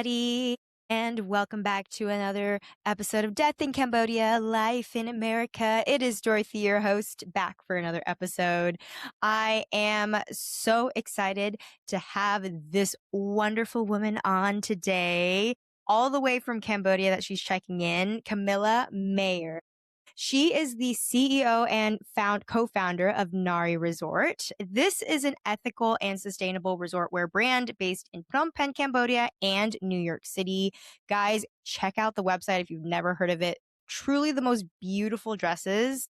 everybody, and welcome back to another episode of Death in Cambodia, Life in America. It is Dorothy, your host, back for another episode. I am so excited to have this wonderful woman on today, all the way from Cambodia that she's checking in, Camilla Mayer. She is the CEO and co-founder of Nary Resort. This is an ethical and sustainable resort wear brand based in Phnom Penh, Cambodia and New York City. Guys, check out the website if you've never heard of it. Truly the most beautiful dresses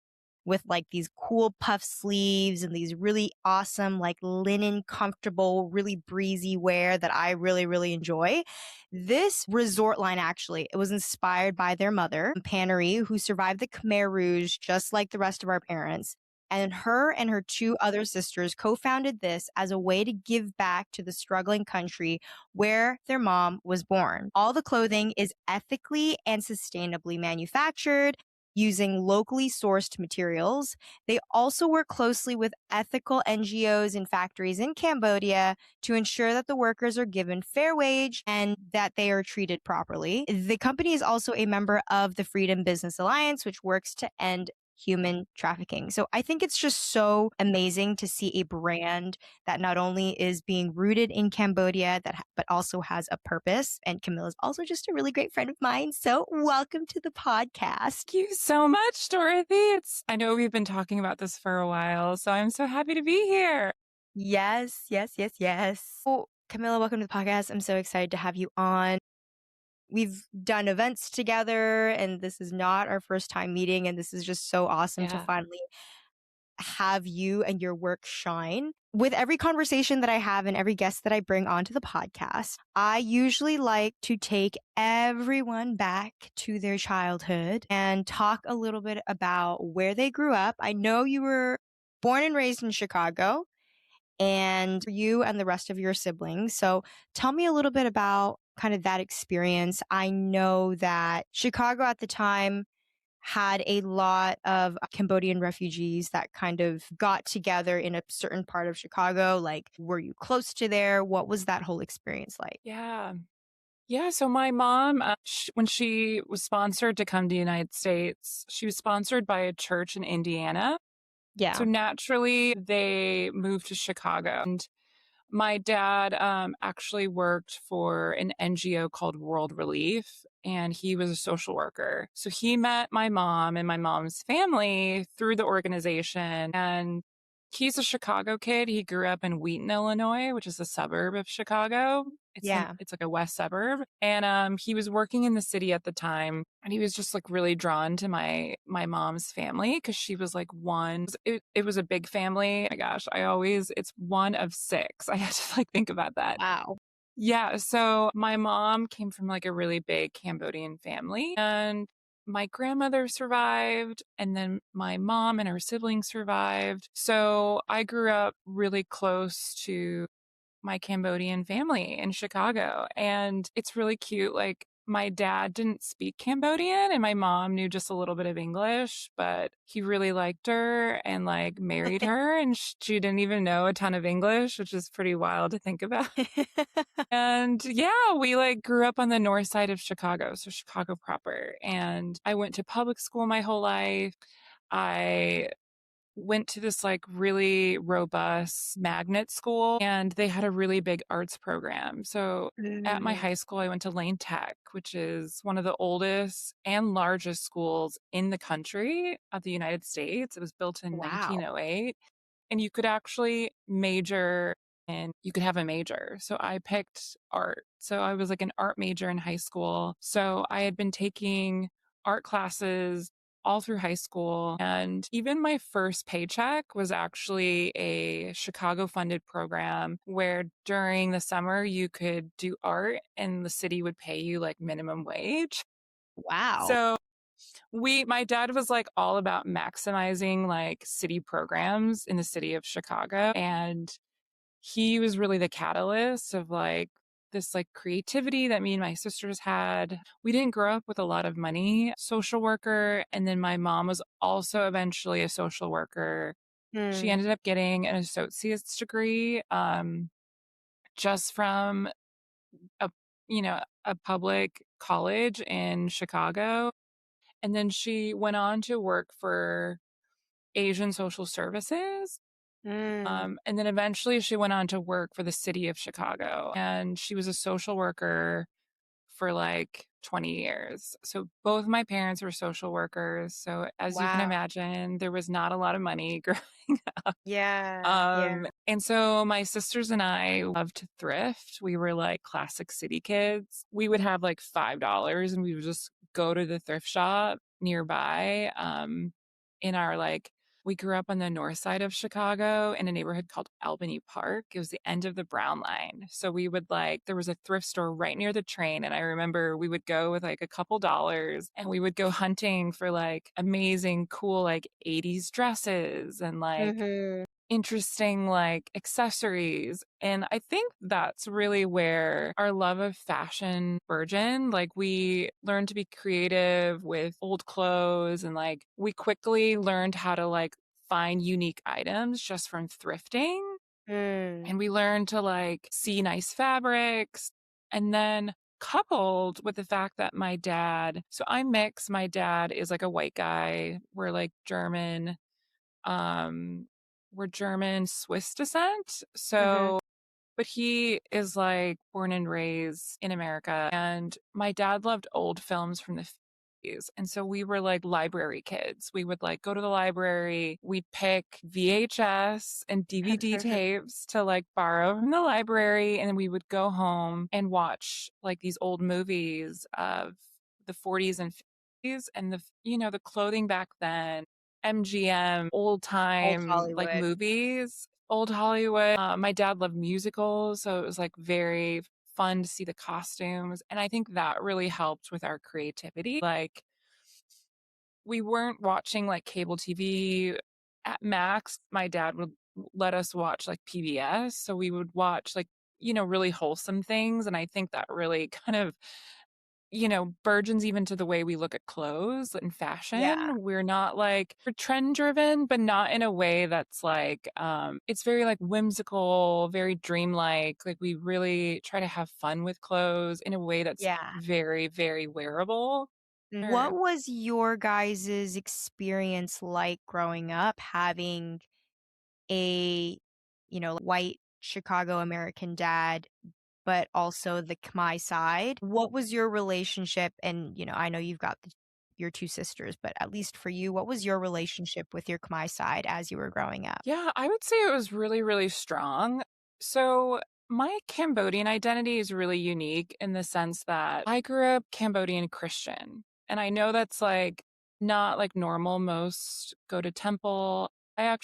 with like these cool puff sleeves and these really awesome like linen comfortable, really breezy wear that I really, really enjoy. This resort line actually, it was inspired by their mother, Nary, who survived the Khmer Rouge just like the rest of our parents. And her and her two other sisters co-founded this as a way to give back to the struggling country where their mom was born. All the clothing is ethically and sustainably manufactured using locally sourced materials. They also work closely with ethical NGOs and factories in Cambodia to ensure that the workers are given fair wage and that they are treated properly. The company is also a member of the Freedom Business Alliance, which works to end human trafficking. So I think it's just so amazing to see a brand that not only is being rooted in Cambodia, but also has a purpose. And Camilla is also just a really great friend of mine. So welcome to the podcast. Thank you so much, Dorothy. I know we've been talking about this for a while, so I'm so happy to be here. Yes. Well, Camilla, welcome to the podcast. I'm so excited to have you on. We've done events together, and this is not our first time meeting, and this is just so awesome to finally have you and your work shine. With every conversation that I have and every guest that I bring onto the podcast, I usually like to take everyone back to their childhood and talk a little bit about where they grew up. I know you were born and raised in Chicago, and you and the rest of your siblings. So tell me a little bit about kind of that experience. I know that Chicago at the time had a lot of Cambodian refugees that kind of got together in a certain part of Chicago. Like, were you close to there? What was that whole experience like? Yeah. So my mom, when she was sponsored to come to the United States, she was sponsored by a church in Indiana. Yeah. So naturally, they moved to Chicago. And my dad actually worked for an NGO called World Relief, and he was a social worker. So he met my mom and my mom's family through the organization. And he's a Chicago kid. He grew up in Wheaton, Illinois, which is a suburb of Chicago. It's like a west suburb. And he was working in the city at the time. And he was just like really drawn to my mom's family because she was like one. It was a big family. Oh my gosh, it's one of six. I had to like think about that. Wow. Yeah. So my mom came from like a really big Cambodian family, and my grandmother survived, and then my mom and her siblings survived. So I grew up really close to my Cambodian family in Chicago. And it's really cute. Like, my dad didn't speak Cambodian and my mom knew just a little bit of English, but he really liked her and like married her, and she didn't even know a ton of English, which is pretty wild to think about. And yeah, we like grew up on the north side of Chicago, so Chicago proper. And I went to public school my whole life. I went to this like really robust magnet school, and they had a really big arts program. So at my high school, I went to Lane Tech, which is one of the oldest and largest schools in the country of the United States. It was built in 1908, and you could actually major and you could have a major. So I picked art. So I was like an art major in high school. So I had been taking art classes all through high school. And even my first paycheck was actually a Chicago funded program where during the summer you could do art and the city would pay you like minimum wage. Wow. So my dad was like all about maximizing like city programs in the city of Chicago. And he was really the catalyst of like this like creativity that me and my sisters had. We didn't grow up with a lot of money. Social worker. And then my mom was also eventually a social worker. She ended up getting an associate's degree just from a public college in Chicago. And then she went on to work for Asian Social Services. Mm. And then eventually she went on to work for the city of Chicago. And she was a social worker for like 20 years. So both my parents were social workers. So as you can Wow. imagine, there was not a lot of money growing up. Yeah. Yeah. And so my sisters and I loved to thrift. We were like classic city kids. We would have like $5 and we would just go to the thrift shop nearby. In our like We grew up on the north side of Chicago in a neighborhood called Albany Park. It was the end of the Brown Line. So we would there was a thrift store right near the train. And I remember we would go with like a couple dollars and we would go hunting for like amazing, cool, like 80s dresses and like Mm-hmm. interesting like accessories. And I think that's really where our love of fashion burgeoned. Like we learned to be creative with old clothes and like we quickly learned how to like find unique items just from thrifting. Mm. And we learned to like see nice fabrics. And then coupled with the fact that so I'm mixed. My dad is like a white guy. We're like German um, we're German Swiss descent. Mm-hmm. But he is like born and raised in America. And my dad loved old films from the 50s. And so we were like library kids. We would like go to the library, we'd pick VHS and DVD tapes to like borrow from the library. And then we would go home and watch like these old movies of the 40s and 50s and the clothing back then. MGM, old Old time like Hollywood. movies, old Hollywood. My dad loved musicals, so it was like very fun to see the costumes. And I think that really helped with our creativity. Like we weren't watching like cable TV at Max. My dad would let us watch like PBS. So we would watch like, really wholesome things. And I think that really kind of burgeons even to the way we look at clothes and Yeah. fashion. We're trend driven, but not in a way that's like, it's very like whimsical, very dreamlike. Like we really try to have fun with clothes in a way that's Yeah. very, very wearable. What was your guys' experience like growing up having a, white Chicago American dad, but also the Khmer side? What was your relationship? And, I know you've got your two sisters, but at least for you, what was your relationship with your Khmer side as you were growing up? Yeah, I would say it was really, really strong. So, my Cambodian identity is really unique in the sense that I grew up Cambodian Christian. And I know that's like not like normal. Most go to temple. I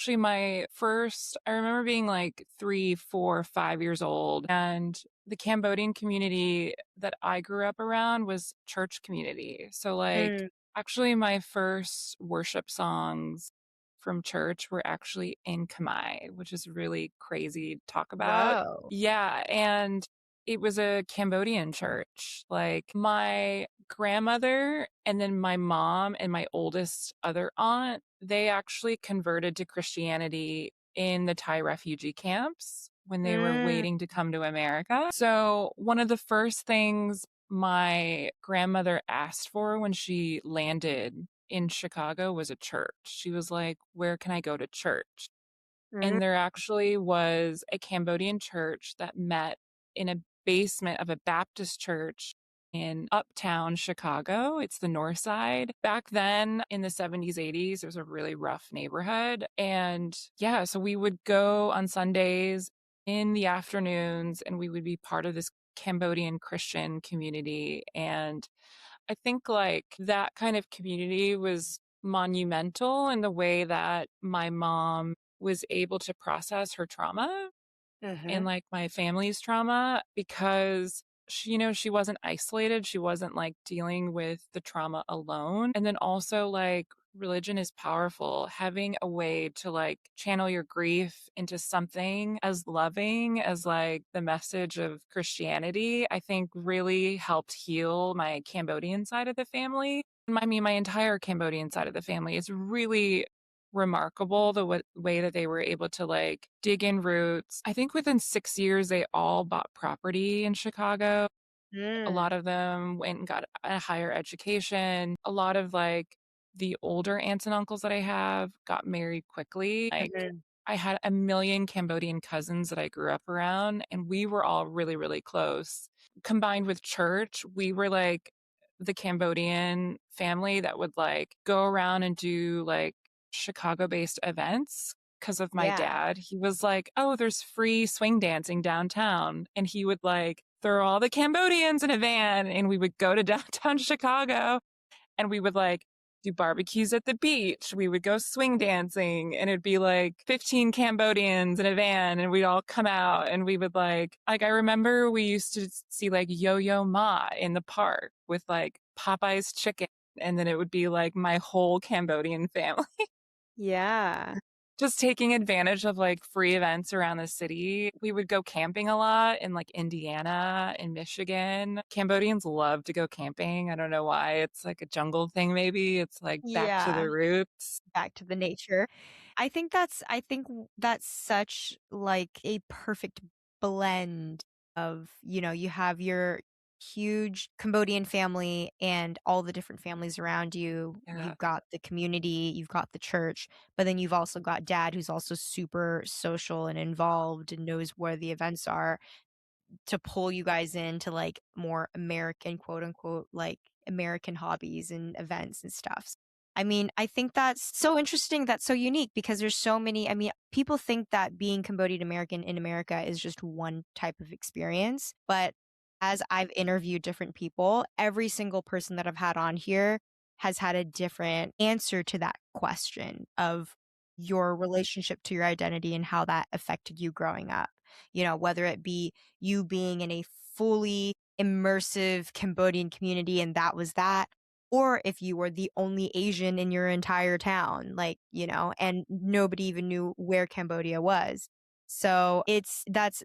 remember being like 3, 4, 5 years old. And the Cambodian community that I grew up around was church community. So, like, Mm. actually, my first worship songs from church were actually in Khmer, which is really crazy to talk about. Whoa. Yeah, and it was a Cambodian church. Like my grandmother and then my mom and my oldest other aunt, they actually converted to Christianity in the Thai refugee camps when they were Mm. waiting to come to America. So, one of the first things my grandmother asked for when she landed in Chicago was a church. She was like, "Where can I go to church?" Mm. And there actually was a Cambodian church that met in a basement of a Baptist church in uptown Chicago. It's the north side. Back then in the 70s, 80s, it was a really rough neighborhood. And yeah, so we would go on Sundays in the afternoons and we would be part of this Cambodian Christian community. And I think like that kind of community was monumental in the way that my mom was able to process her trauma and Mm-hmm. like my family's trauma because she wasn't isolated. She wasn't like dealing with the trauma alone. And then also like religion is powerful. Having a way to like channel your grief into something as loving as like the message of Christianity, I think really helped heal my Cambodian side of the family. I mean, my entire Cambodian side of the family is really remarkable way that they were able to like dig in roots. I think within 6 years, they all bought property in Chicago. A Mm. lot of them went and got a higher education. A lot of like the older aunts and uncles that I have got married quickly. Like Mhm. I had a million Cambodian cousins that I grew up around, and we were all really, really close. Combined with church, we were like the Cambodian family that would like go around and do like Chicago based events because of my Yeah. dad. He was like, oh, there's free swing dancing downtown. And he would like throw all the Cambodians in a van and we would go to downtown Chicago and we would like do barbecues at the beach. We would go swing dancing and it'd be like 15 Cambodians in a van and we'd all come out and we would like I remember we used to see like Yo-Yo Ma in the park with like Popeye's chicken. And then it would be like my whole Cambodian family Yeah. just taking advantage of like free events around the city. We would go camping a lot in like Indiana and Michigan. Cambodians love to go camping. I don't know why. It's like a jungle thing, maybe. It's like back to Yeah. the roots. Back to the nature. I think that's such like a perfect blend of, you have your huge Cambodian family and all the different families around you. Yeah. You've got the community, you've got the church, but then you've also got dad who's also super social and involved and knows where the events are to pull you guys into like more American, quote unquote, like American hobbies and events and stuff. I mean, I think that's so interesting. That's so unique because there's so many. I mean, people think that being Cambodian American in America is just one type of experience. But as I've interviewed different people, every single person that I've had on here has had a different answer to that question of your relationship to your identity and how that affected you growing up. Whether it be you being in a fully immersive Cambodian community and that was that, or if you were the only Asian in your entire town, like, and nobody even knew where Cambodia was. So that's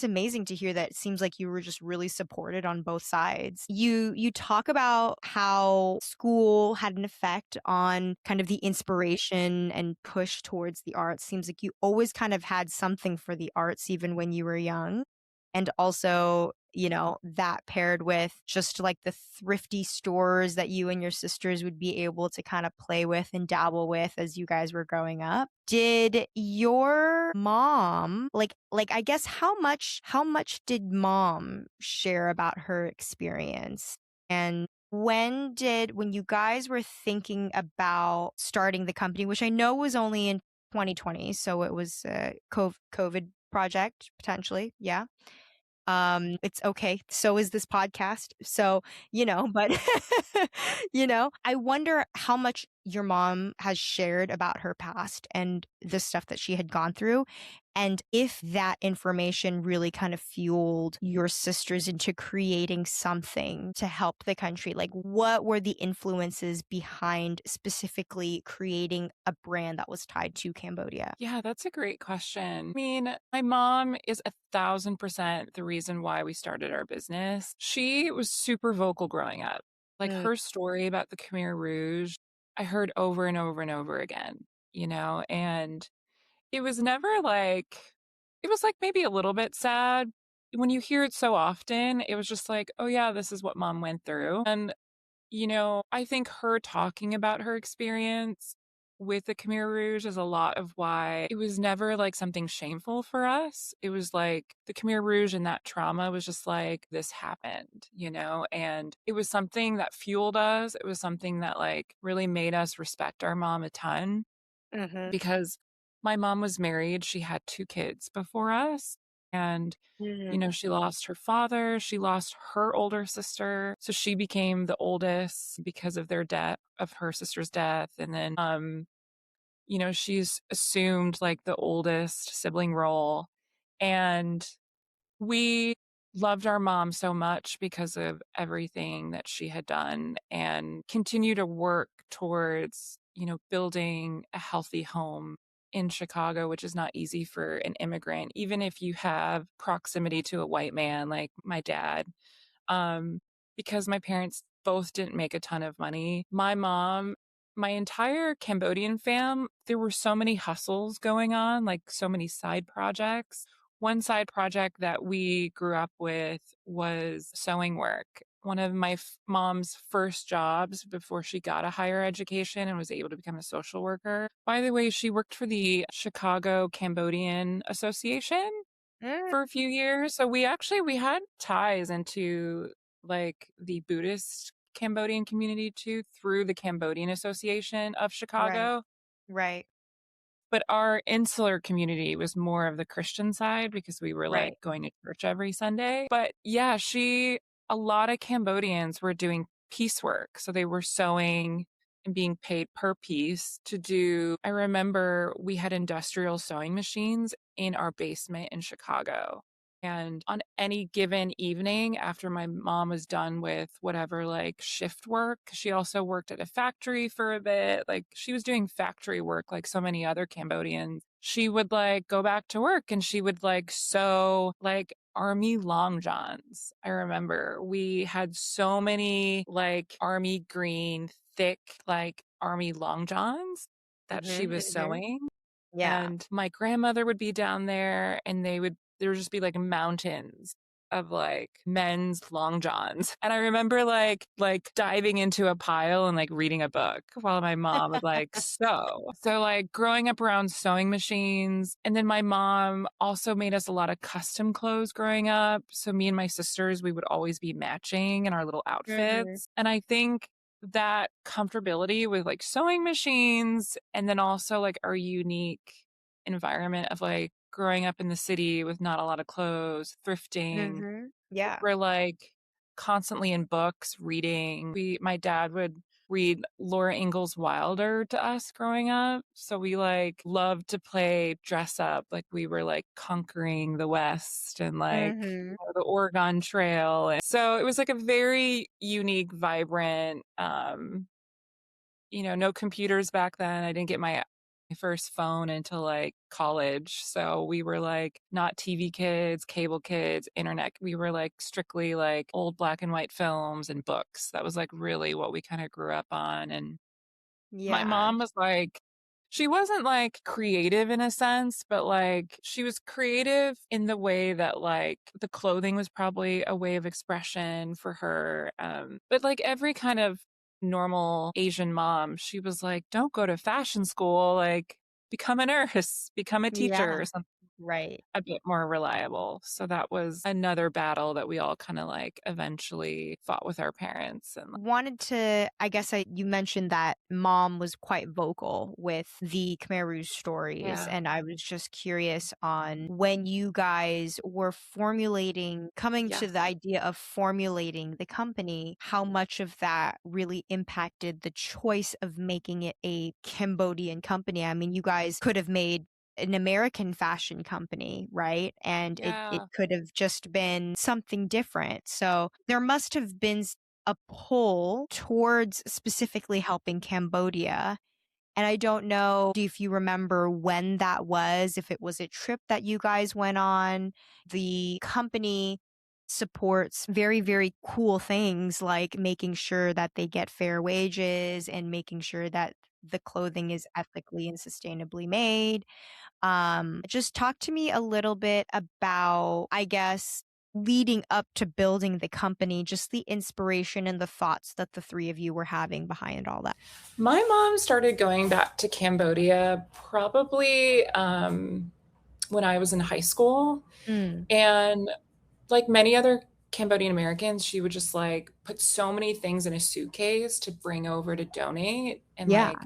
amazing to hear that it seems like you were just really supported on both sides. You talk about how school had an effect on kind of the inspiration and push towards the arts. Seems like you always kind of had something for the arts even when you were young. And also, that paired with just like the thrifty stores that you and your sisters would be able to kind of play with and dabble with as you guys were growing up. Did your mom like I guess how much did mom share about her experience? And when you guys were thinking about starting the company, which I know was only in 2020, so it was a COVID project potentially, yeah. It's okay. So is this podcast. So, but I wonder how much your mom has shared about her past and the stuff that she had gone through. And if that information really kind of fueled your sisters into creating something to help the country, like what were the influences behind specifically creating a brand that was tied to Cambodia? Yeah, that's a great question. I mean, my mom is 1,000% the reason why we started our business. She was super vocal growing up. Like Mm. her story about the Khmer Rouge, I heard over and over and over again, and it was never like, it was like maybe a little bit sad. When you hear it so often, it was just like, oh yeah, this is what mom went through. And I think her talking about her experience with the Khmer Rouge is a lot of why it was never like something shameful for us. It was like the Khmer Rouge and that trauma was just like, this happened, and it was something that fueled us. It was something that like really made us respect our mom a ton Mhm. because my mom was married. She had two kids before us. And Mhm. she lost her father, she lost her older sister. So she became the oldest because of their death, of her sister's death. And then, she's assumed like the oldest sibling role. And we loved our mom so much because of everything that she had done and continue to work towards, building a healthy home in Chicago, which is not easy for an immigrant, even if you have proximity to a white man like my dad. Um, because my parents both didn't make a ton of money. My mom, my entire Cambodian fam, there were so many hustles going on, like so many side projects One side project that we grew up with was sewing work. One of my mom's first jobs before she got a higher education and was able to become a social worker. By the way, she worked for the Chicago Cambodian Association Mm, for a few years. So we had ties into like the Buddhist Cambodian community too through the Cambodian Association of right, Chicago. right, But our insular community was more of the Christian side because we were like right. going to church every Sunday. But yeah, a lot of Cambodians were doing piecework. So they were sewing and being paid per piece to do. I remember we had industrial sewing machines in our basement in Chicago. And on any given evening after my mom was done with whatever like shift work, she also worked at a factory for a bit. Like she was doing factory work like so many other Cambodians. She would like go back to work and she would like sew like army long johns. I remember we had so many like army green, thick, like army long johns that she Mm-hmm, was mm-hmm. sewing. Yeah. And my grandmother would be down there and there would just be like mountains of like men's long johns. And I remember like diving into a pile and like reading a book while my mom would like sew. So like growing up around sewing machines. And then my mom also made us a lot of custom clothes growing up. So me and my sisters, we would always be matching in our little Mm-hmm, outfits. And I think that comfortability with like sewing machines and then also like our unique environment of like growing up in the city with not a lot of clothes, thrifting. mm-hmm. Yeah. We're like constantly in books reading. My dad would read Laura Ingalls Wilder to us growing up. So we like loved to play dress up like we were like conquering the West and like Mm-hmm. the Oregon Trail. And so it was like a very unique, vibrant no computers back then. I didn't get my first phone until like college. So we were like not TV kids, cable kids, internet. We were like strictly like old black and white films and books. That was like really what we kind of grew up on. And my Yeah. mom was like, she wasn't like creative in a sense, but like she was creative in the way that like the clothing was probably a way of expression for her. But like every kind of normal Asian mom, she was like, don't go to fashion school, like become a nurse, become a teacher Yeah. or something Right. a bit more reliable. So that was another battle that we all kind of like eventually fought with our parents and Wanted to, I guess you mentioned that mom was quite vocal with the Khmer Rouge stories, yeah. and I was just curious on when you guys were coming to Yes. the idea of formulating the company, how much of that really impacted the choice of making it a Cambodian company? I mean, you guys could have made an American fashion company, right? And it Yeah. could have just been something different. So there must have been a pull towards specifically helping Cambodia. And I don't know if you remember when that was, if it was a trip that you guys went on. The company supports very, very cool things like making sure that they get fair wages and making sure that the clothing is ethically and sustainably made. Just talk to me a little bit about, I guess, leading up to building the company, just the inspiration and the thoughts that the three of you were having behind all that. My mom started going back to Cambodia probably when I was in high school. Mm, And like many other Cambodian Americans, she would just like put so many things in a suitcase to bring over to donate and yeah. like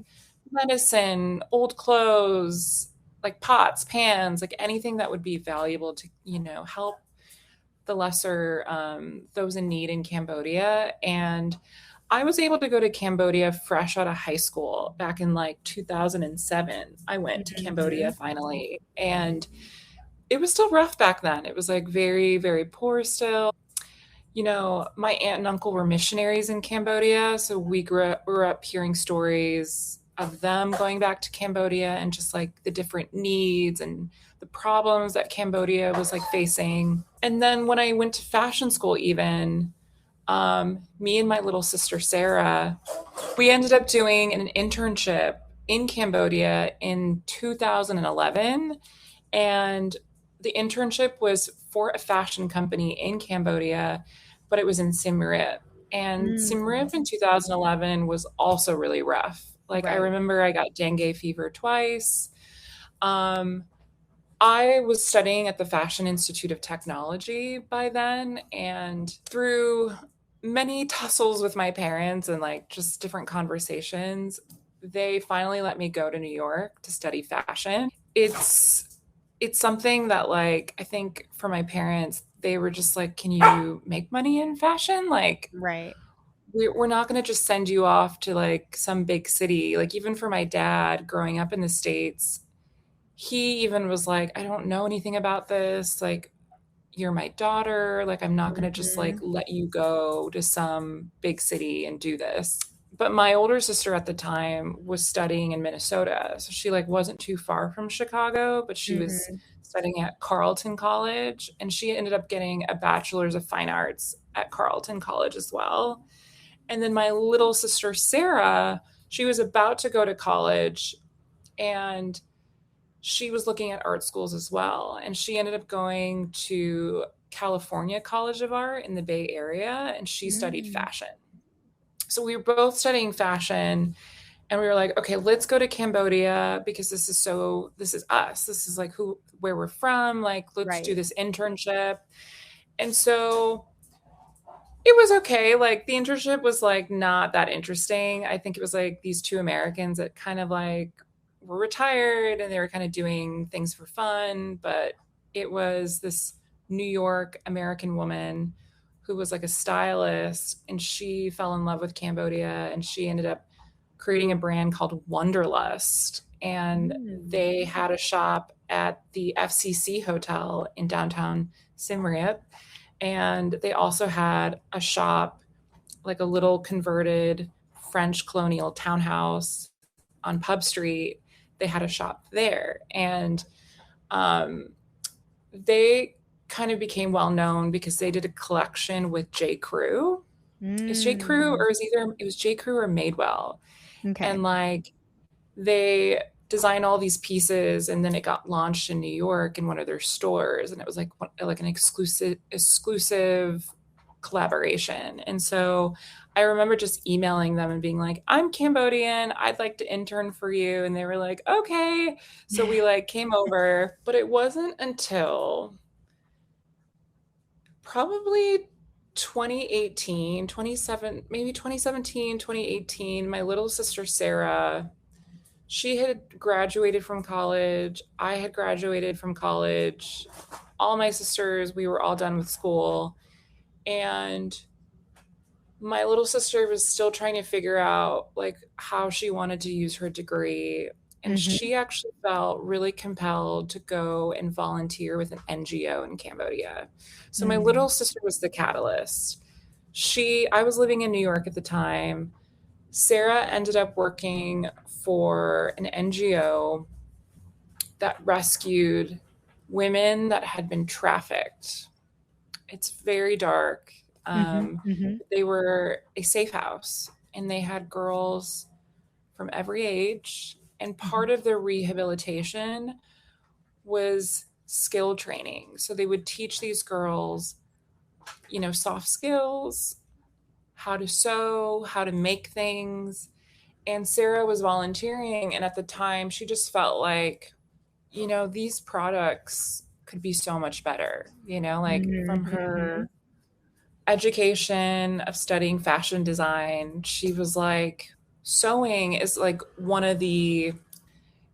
medicine, old clothes, like pots, pans, like anything that would be valuable to, help the lesser, those in need in Cambodia. And I was able to go to Cambodia fresh out of high school back in like 2007. I went to Cambodia Mhm. finally. And it was still rough back then. It was like very, very poor still. My aunt and uncle were missionaries in Cambodia. So we grew up hearing stories of them going back to Cambodia and just like the different needs and the problems that Cambodia was like facing. And then when I went to fashion school, even me and my little sister Sarah, we ended up doing an internship in Cambodia in 2011. And the internship was for a fashion company in Cambodia, but it was in Siem Reap. And Siem Mm, Reap in 2011 was also really rough. Like I right. remember I got dengue fever twice. Um, I was studying at the Fashion Institute of Technology by then, and through many tussles with my parents and like just different conversations, they finally let me go to New York to study fashion. It's something that like I think for my parents, they were just like, "Can you make money in fashion?" Like Right. we're not going to just send you off to like some big city. Like even for my dad growing up in the States, he even was like, I don't know anything about this. Like, you're my daughter. Like, I'm not going to just like Mhm. let you go to some big city and do this. But my older sister at the time was studying in Minnesota. So she like wasn't too far from Chicago, but she was Mhm. studying at Carleton College and she ended up getting a bachelor's of fine arts at Carleton College as well. And then my little sister Sarah, she was about to go to college and she was looking at art schools as well. And she ended up going to California College of Art in the Bay Area and she studied Mm. fashion. So we were both studying fashion and we were like, okay, let's go to Cambodia because this is us. This is like where we're from. Like, let's do Right. this internship. And so it was okay. Like the internship was like not that interesting. I think it was like these two Americans that kind of like were retired and they were kind of doing things for fun, but it was this New York American woman who was like a stylist and she fell in love with Cambodia and she ended up creating a brand called Wonderlust and Mm. they had a shop at the FCC hotel in downtown Siem Reap and they also had a shop, like a little converted French colonial townhouse on Pub Street. They had a shop there. And um, they kind of became well known because they did a collection with J. Crew. Is J. Crew Mm. or it was J. Crew or Madewell. Okay. And like they designed all these pieces and then it got launched in New York in one of their stores and it was like an exclusive collaboration. And so I remember just emailing them and being like, I'm Cambodian, I'd like to intern for you. And they were like, okay. So we like came over, but it wasn't until probably 2018, 27, maybe 2017, 2018, my little sister Sarah, she had graduated from college. I had graduated from college. All my sisters, we were all done with school. And my little sister was still trying to figure out like how she wanted to use her degree. And Mhm. she actually felt really compelled to go and volunteer with an NGO in Cambodia. So my Mm. little sister was the catalyst. I was living in New York at the time. Sarah ended up working for an NGO that rescued women that had been trafficked. It's very dark. Mhm. Mhm. They were a safe house and they had girls from every age. And Mhm. part of their rehabilitation was skill training. So they would teach these girls, soft skills, how to sew, how to make things. And Sarah was volunteering. And at the time, she just felt like, these products could be so much better, like Mhm. from Mhm. her education of studying fashion design, she was like, sewing is like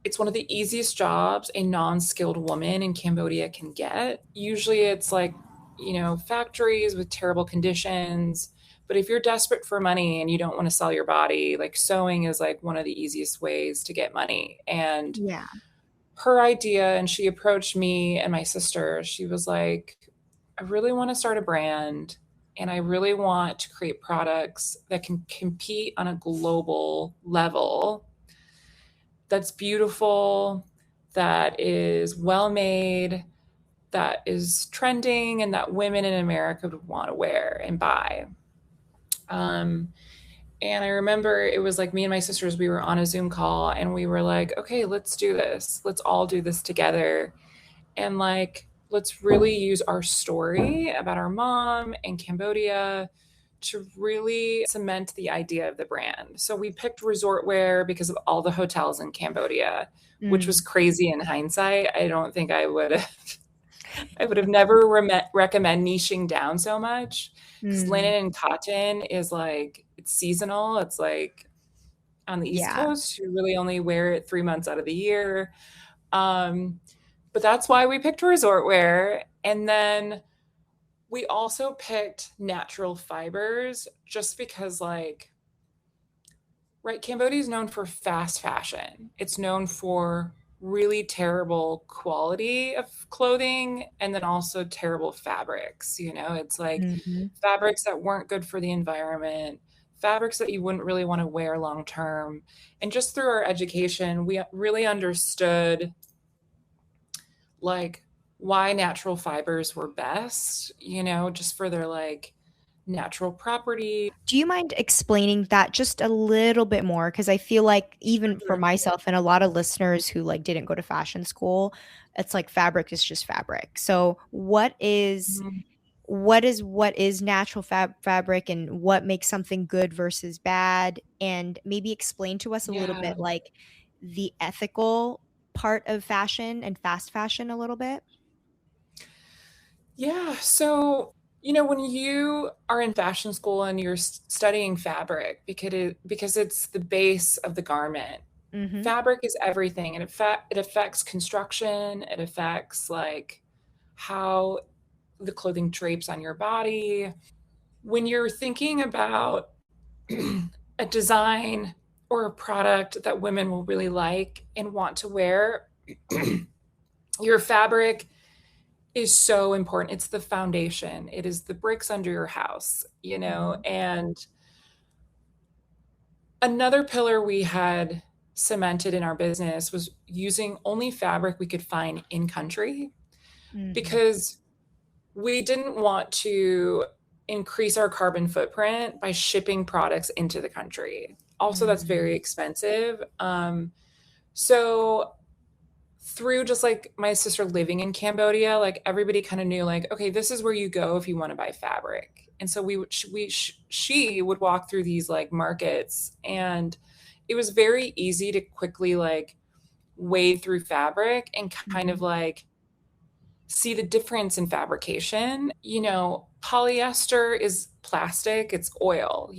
it's one of the easiest jobs a non-skilled woman in Cambodia can get. Usually it's like, factories with terrible conditions. But if you're desperate for money and you don't want to sell your body, like sewing is like one of the easiest ways to get money. And Yeah. her idea, and she approached me and my sister, she was like, I really want to start a brand and I really want to create products that can compete on a global level that's beautiful, that is well made, that is trending, and that women in America would want to wear and buy. Um, and I remember it was like me and my sisters, we were on a Zoom call and we were like, okay, let's do this. Let's all do this together. And like let's really use our story about our mom and Cambodia to really cement the idea of the brand. So we picked resort wear because of all the hotels in Cambodia, which was Mm, crazy in hindsight. I don't think I would have never recommend niching down so much, because mm, linen and cotton is like, it's seasonal. It's like on the East yeah. Coast, you really only wear it 3 months out of the year. Um, but that's why we picked resort wear. And then we also picked natural fibers just because, like, right, Cambodia is known for fast fashion. It's known for really terrible quality of clothing and then also terrible fabrics. It's like Hmm. fabrics that weren't good for the environment, fabrics that you wouldn't really want to wear long term. And just through our education, we really understood, like, why natural fibers were best, just for their like natural property. Do you mind explaining that just a little bit more? Because I feel like even for Sure. myself and a lot of listeners who like didn't go to fashion school, it's like fabric is just fabric. So Mhm. what is natural fabric and what makes something good versus bad? And maybe explain to us a little Yeah. bit like the ethical part of fashion and fast fashion a little bit. Yeah. So, when you are in fashion school and you're studying fabric, because it's the base of the garment. Mm-hmm. Fabric is everything, and it affects construction. It affects like how the clothing drapes on your body. When you're thinking about a design or a product that women will really like and want to wear, your fabric is so important. It's the foundation. It is the bricks under your house. Mm-hmm. And another pillar we had cemented in our business was using only fabric we could find in country, Mm-hmm. because we didn't want to increase our carbon footprint by shipping products into the country. Also, that's very expensive. So through just like my sister living in Cambodia, like everybody kind of knew, like, okay, this is where you go if you want to buy fabric. And so she would walk through these like markets, and it was very easy to quickly like wade through fabric and kind of Mm-hmm. like see the difference in fabrication. Polyester is plastic, it's oil.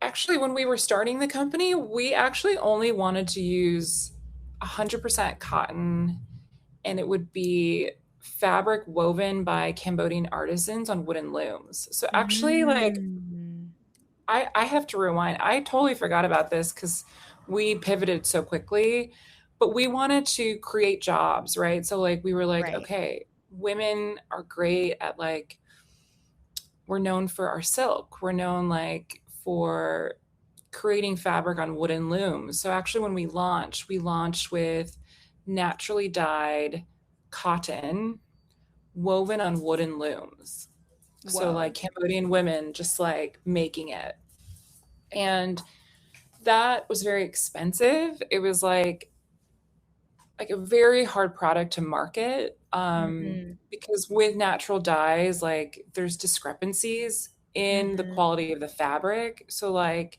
Actually, when we were starting the company, we actually only wanted to use 100% cotton, and it would be fabric woven by Cambodian artisans on wooden looms. So actually, like, Mm. I have to rewind. I totally forgot about this because we pivoted so quickly, but we wanted to create jobs, right? So like we were like, Right. okay, women are great at like, we're known for our silk. We're known like for creating fabric on wooden looms. So actually when we launched with naturally dyed cotton woven on wooden looms. So like Whoa. Cambodian women just like making it. And that was very expensive. It was like a very hard product to market, Mm-hmm. because with natural dyes, like there's discrepancies in the Mm-hmm. quality of the fabric. So like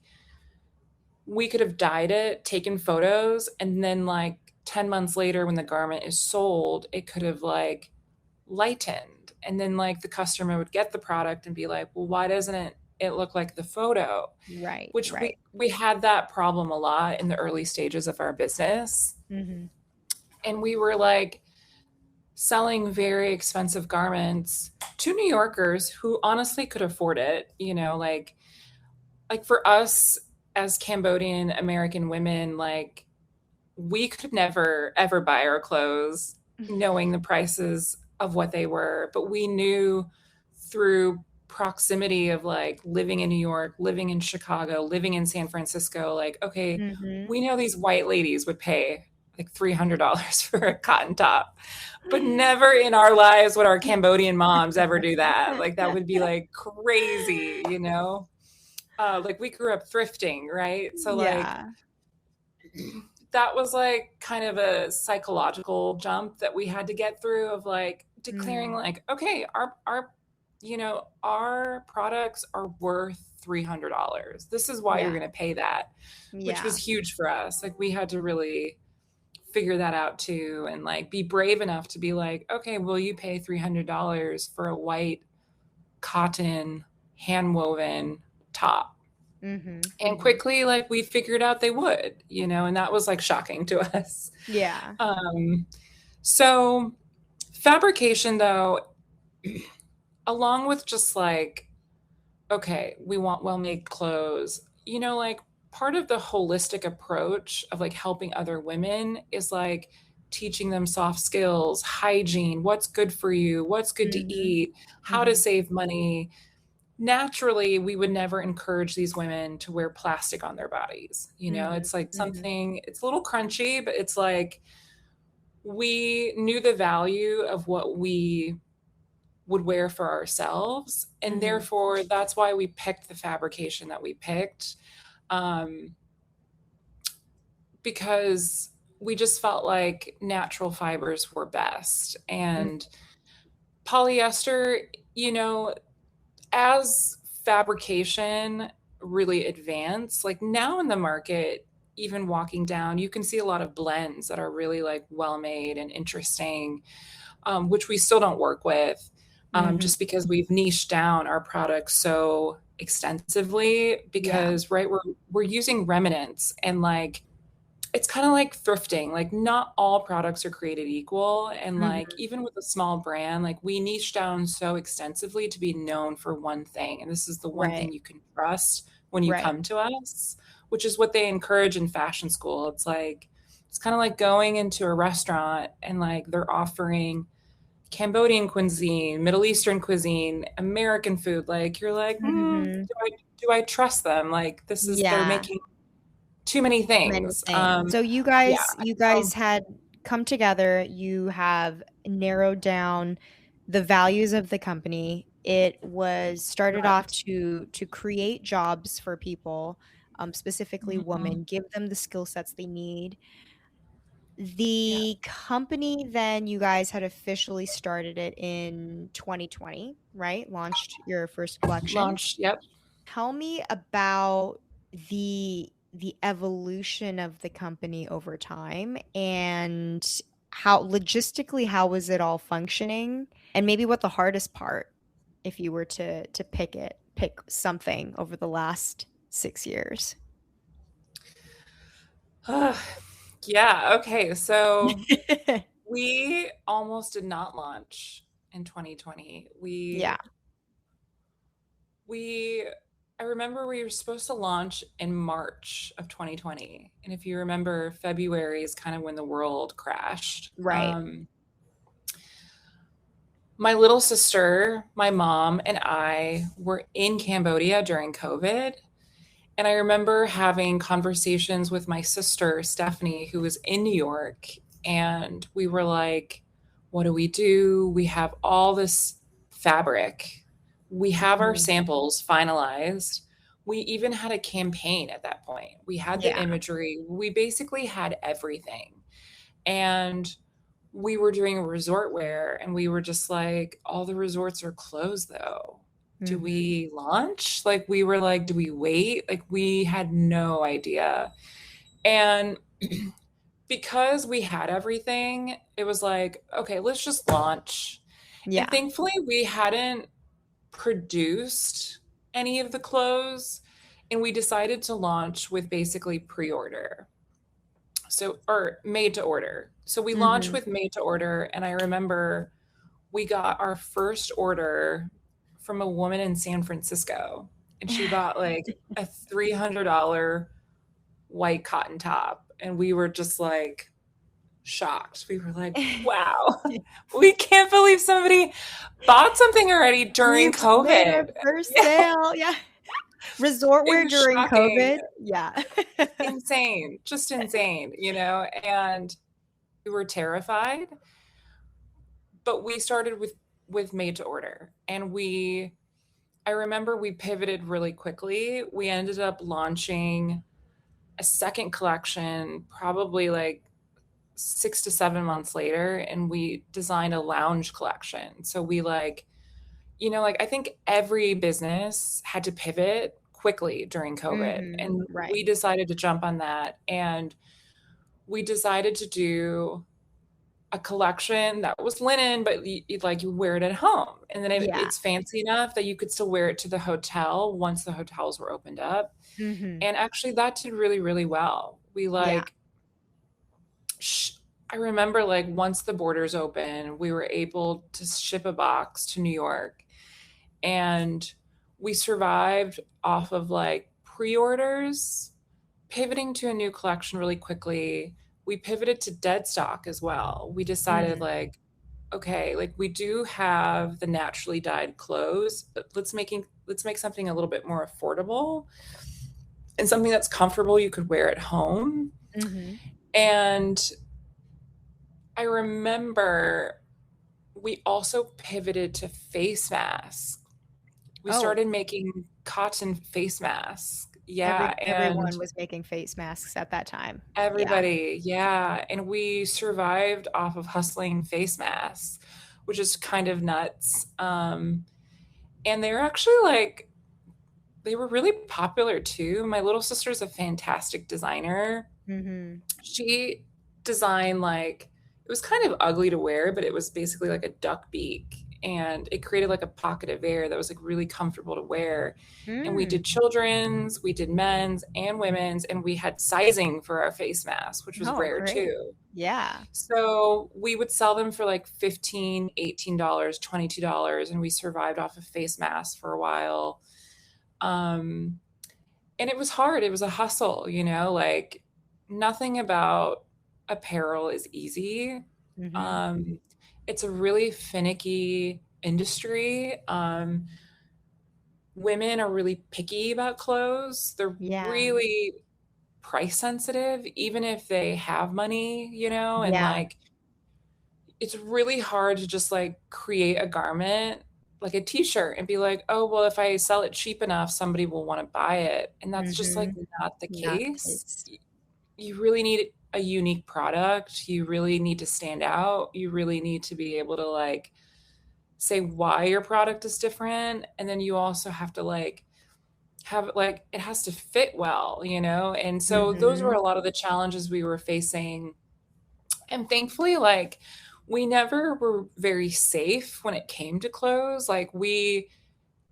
we could have dyed it, taken photos, and then like 10 months later when the garment is sold, it could have like lightened. And then like the customer would get the product and be like, well, why doesn't it look like the photo? Right, Which we right. we had that problem a lot in the early stages of our business. Mm-hmm. And we were like selling very expensive garments to New Yorkers who honestly could afford it, like for us as Cambodian American women, like we could never ever buy our clothes knowing the prices of what they were, but we knew through proximity of like living in New York, living in Chicago, living in San Francisco, like, okay, Mm-hmm. we know these white ladies would pay like $300 for a cotton top, but never in our lives would our Cambodian moms ever do that. Like that would be like crazy. Like we grew up thrifting, right? So like Yeah. that was like kind of a psychological jump that we had to get through of like declaring Mm. like, okay, our products are worth $300. This is why you're Yeah. going to pay that, which was Yeah. huge for us. Like we had to really figure that out too, and like be brave enough to be like, okay, will you pay $300 for a white cotton hand woven top? Mm-hmm. And Mm-hmm. quickly, like we figured out they would, and that was like shocking to us. Yeah. Um, so fabrication though, along with just like, okay, we want well-made clothes, like part of the holistic approach of like helping other women is like teaching them soft skills, hygiene, what's good for you, what's good to Mm-hmm. eat, how to Mm-hmm. save money. Naturally, we would never encourage these women to wear plastic on their bodies. Mm-hmm. It's like Mm-hmm. something, it's a little crunchy, but it's like we knew the value of what we would wear for ourselves. And Mm-hmm. therefore, that's why we picked the fabrication that we picked. Um, because we just felt like natural fibers were best. And polyester, you know, as fabrication really advanced, like now in the market, even walking down, you can see a lot of blends that are really like well made and interesting, which we still don't work with, Mm-hmm. just because we've niched down our products so extensively. Yeah. Because right, we're using remnants, and like it's kind of like thrifting. Like not all products are created equal, and like Mm-hmm. even with a small brand, like we niche down so extensively to be known for one thing, and this is the one Right. thing you can trust when you Right. come to us, which is what they encourage in fashion school. It's like it's kind of like going into a restaurant and like they're offering Cambodian cuisine, Middle Eastern cuisine, American food. Like you're like, Mm-hmm. do I trust them? Like they're Yeah. making too many Many things. things. So Yeah. you So guys had come together, you have narrowed down the values of the company. It was started off correct. to create jobs for people, specifically Mhm. women, give them the skill sets they need. Yeah. The company then you guys had officially started it in 2020, right? Launched your first collection. Launch. Yep. Tell me about the evolution of the company over time and how logistically how was it all functioning and maybe what the hardest part if you were to pick something over the last 6 years. Yeah. Okay. So we almost did not launch in 2020. Yeah, We I remember we were supposed to launch in March of 2020. And if you remember, February is kind of when the world crashed. right. My little sister, my mom, and I were in Cambodia during COVID. And I remember having conversations with my sister, Stephanie, who was in New York. And we were like, what do we do? We have all this fabric, we have our Mhm. samples finalized. We even had a campaign at that point. We had the Yeah. imagery. We basically had everything. And we were doing resort wear, and we were just like, all the resorts are closed though. Do Mhm. we launch? Like, we were like, do we wait? Like, we had no idea. And because we had everything, it was like, okay, let's just launch. And Yeah. thankfully, we hadn't produced any of the clothes, and we decided to launch with basically pre-order. So, or made to order. So we launched Mhm. with made to order, and I remember we got our first order from a woman in San Francisco, and she bought like a $300 white cotton top, and we were just like shocked. We were like, wow, we can't believe somebody bought something already during We've made COVID. our first Yeah, sale. Yeah. Resort it wear was during shocking, COVID. Yeah. insane, just insane. And we were terrified, but we started with made to order, and I remember we pivoted really quickly. We ended up launching a second collection probably like 6 to 7 months later, and we designed a lounge collection. So we like, like I think every business had to pivot quickly during COVID, and Right. we decided to jump on that. And we decided to do a collection that was linen, but you wear it at home. And then Yeah. it's fancy enough that you could still wear it to the hotel once the hotels were opened up. Mhm. And actually that did really, really well. We Yeah. like, I remember like once the borders open, we were able to ship a box to New York, and we survived off of like pre-orders, pivoting to a new collection really quickly. We pivoted to dead stock as well. We decided Mm. like, okay, like we do have the naturally dyed clothes, but let's make something a little bit more affordable and something that's comfortable you could wear at home. Mhm. And I remember we also pivoted to face masks. We Oh, started making cotton face masks. Yeah, and everyone was making face masks at that time. Yeah. everybody, yeah. And we survived off of hustling face masks, which is kind of nuts. And they're actually like, they were really popular too. My little sister's a fantastic designer. Mhm. She designed like, it was kind of ugly to wear, but it was basically like a duck beak. And it created like a pocket of air that was like really comfortable to wear. And we Mm. did children's, we did men's and women's, and we had sizing for our face masks, which was Oh, rare great. too. Yeah. So we would sell them for like $15, $18, $22, and we survived off of face masks for a while. Um, and it was hard. It was a hustle, like nothing about apparel is easy. Mhm. Um, it's a really finicky industry. Women are really picky about clothes. They're Yeah. really price sensitive, even if they have money, and Yeah. like it's really hard to just like create a garment like a t-shirt and be like, oh, well, if I sell it cheap enough, somebody will want to buy it. And that's just like Mhm. not the Not the case. case. You really need a unique product. You really need to stand out. You really need to be able to like say why your product is different. And then you also have to like have like it has to fit well, And so those were Mhm. a lot of the challenges we were facing. And thankfully, like, we never were very safe when it came to clothes. Like, we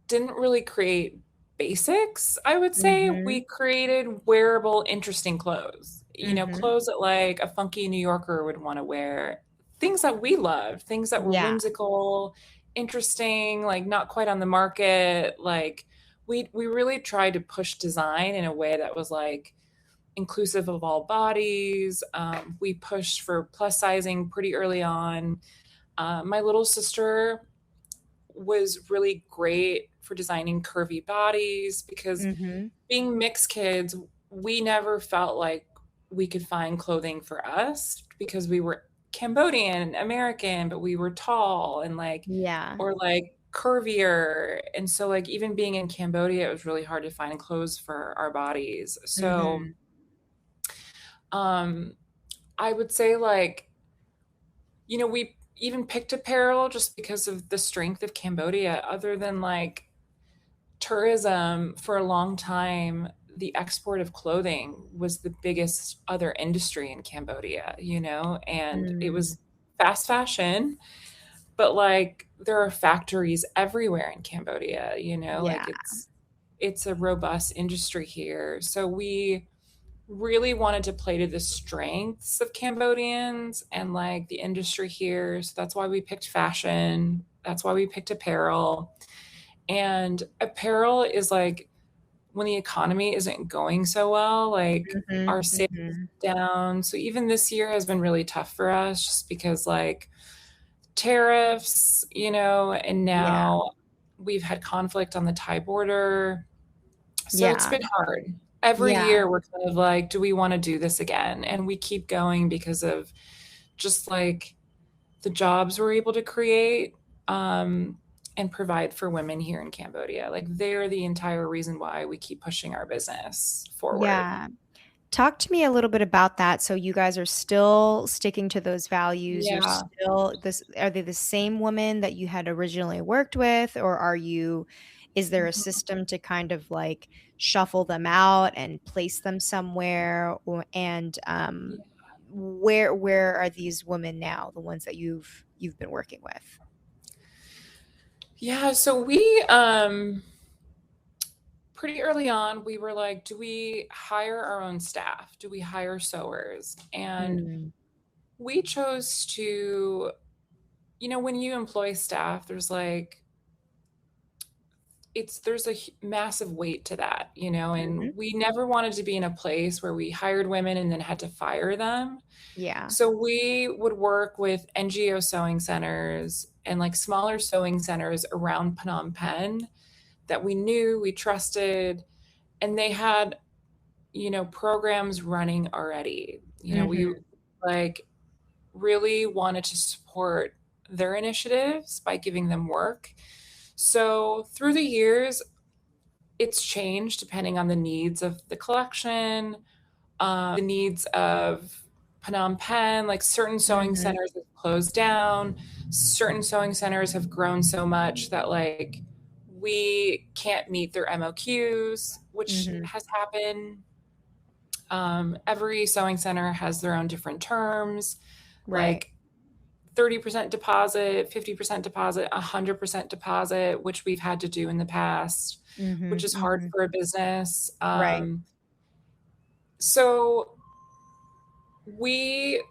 didn't really create basics, I would say. We Mhm. created wearable, interesting clothes, Mhm. clothes that like a funky New Yorker would want to wear, things that we loved, things that were Yeah. whimsical, interesting, like not quite on the market. Like, we really tried to push design in a way that was like, inclusive of all bodies. We pushed for plus sizing pretty early on. My little sister was really great for designing curvy bodies because Mhm. being mixed kids, we never felt like we could find clothing for us because we were Cambodian American, but we were tall and like, Yeah. or like curvier. And so, like, even being in Cambodia, it was really hard to find clothes for our bodies. So, Mhm. um, I would say like, we even picked apparel just because of the strength of Cambodia, other than like tourism for a long time. The export of clothing was the biggest other industry in Cambodia, and it Mm. was fast fashion, but like there are factories everywhere in Cambodia, Yeah. like it's a robust industry here. So we really wanted to play to the strengths of Cambodians and like the industry here. So that's why we picked fashion. That's why we picked apparel. And apparel is like when the economy isn't going so well, like Mhm. our sales Mhm. down. So even this year has been really tough for us just because like tariffs, and Yeah. now we've had conflict on the Thai border. So it's Yeah. been hard. Every Yeah. year we're kind of like, do we want to do this again? And we keep going because of just like the jobs we're able to create and provide for women here in Cambodia. Like they're the entire reason why we keep pushing our business forward. Yeah. Talk to me a little bit about that. So you guys are still sticking to those values. You're Yeah. still this, are they the same women that you had originally worked with, or is there a Mhm. system to kind of like shuffle them out and place them somewhere? And where are these women now, the ones that you've been working with? Yeah, so we pretty early on we were like, do we hire our own staff? Do we hire sewers? And Mm, we chose to, when you employ staff, there's a massive weight to that, mhm. and we never wanted to be in a place where we hired women and then had to fire them. Yeah. So we would work with NGO sewing centers and like smaller sewing centers around Phnom Penh that we knew, we trusted, and they had, programs running already. We Hmm. like really wanted to support their initiatives by giving them work. So through the years, it's changed depending on the needs of the collection, the needs of Phnom Penh. Like certain sewing Hmm. centers have closed down, certain sewing centers have grown so much that like we can't meet their MOQs, which Hmm. has happened. Every sewing center has their own different terms, Right. like 30% deposit, 50% deposit, 100% deposit, which we've had to do in the past, Hmm. which is hard Hmm. for a business. Right. So we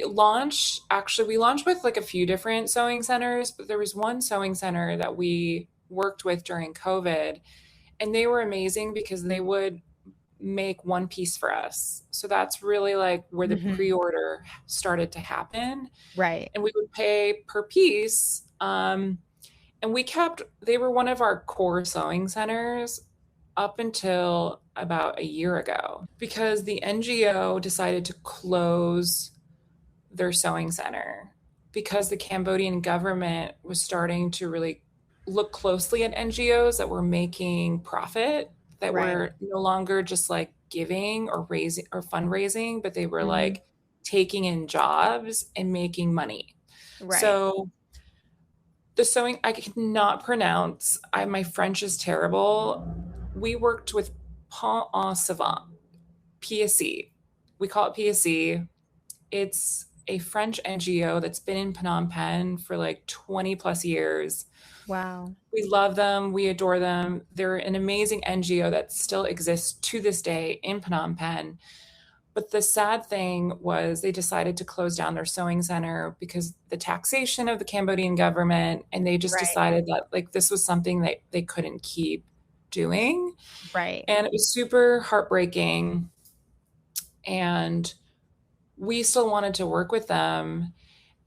launched with like a few different sewing centers, but there was one sewing center that we worked with during COVID, and they were amazing because they would make one piece for us. So that's really like where the Hmm. pre-order started to happen. Right. And we would pay per piece. And they were one of our core sewing centers up until about a year ago because the NGO decided to close their sewing center because the Cambodian government was starting to really look closely at NGOs that were making profit, that Right. were no longer just like giving or raising or fundraising, but they were Hmm. like taking in jobs and making money. Right. So the sewing I cannot pronounce. My French is terrible. We worked with Pont en Savant, PSC. We call it PSC. It's a French NGO that's been in Phnom Penh for like 20 plus years. Wow. We love them. We adore them. They're an amazing NGO that still exists to this day in Phnom Penh. But the sad thing was they decided to close down their sewing center because the taxation of the Cambodian government, and they just Right. decided that like this was something that they couldn't keep doing. Right. And it was super heartbreaking. And we still wanted to work with them.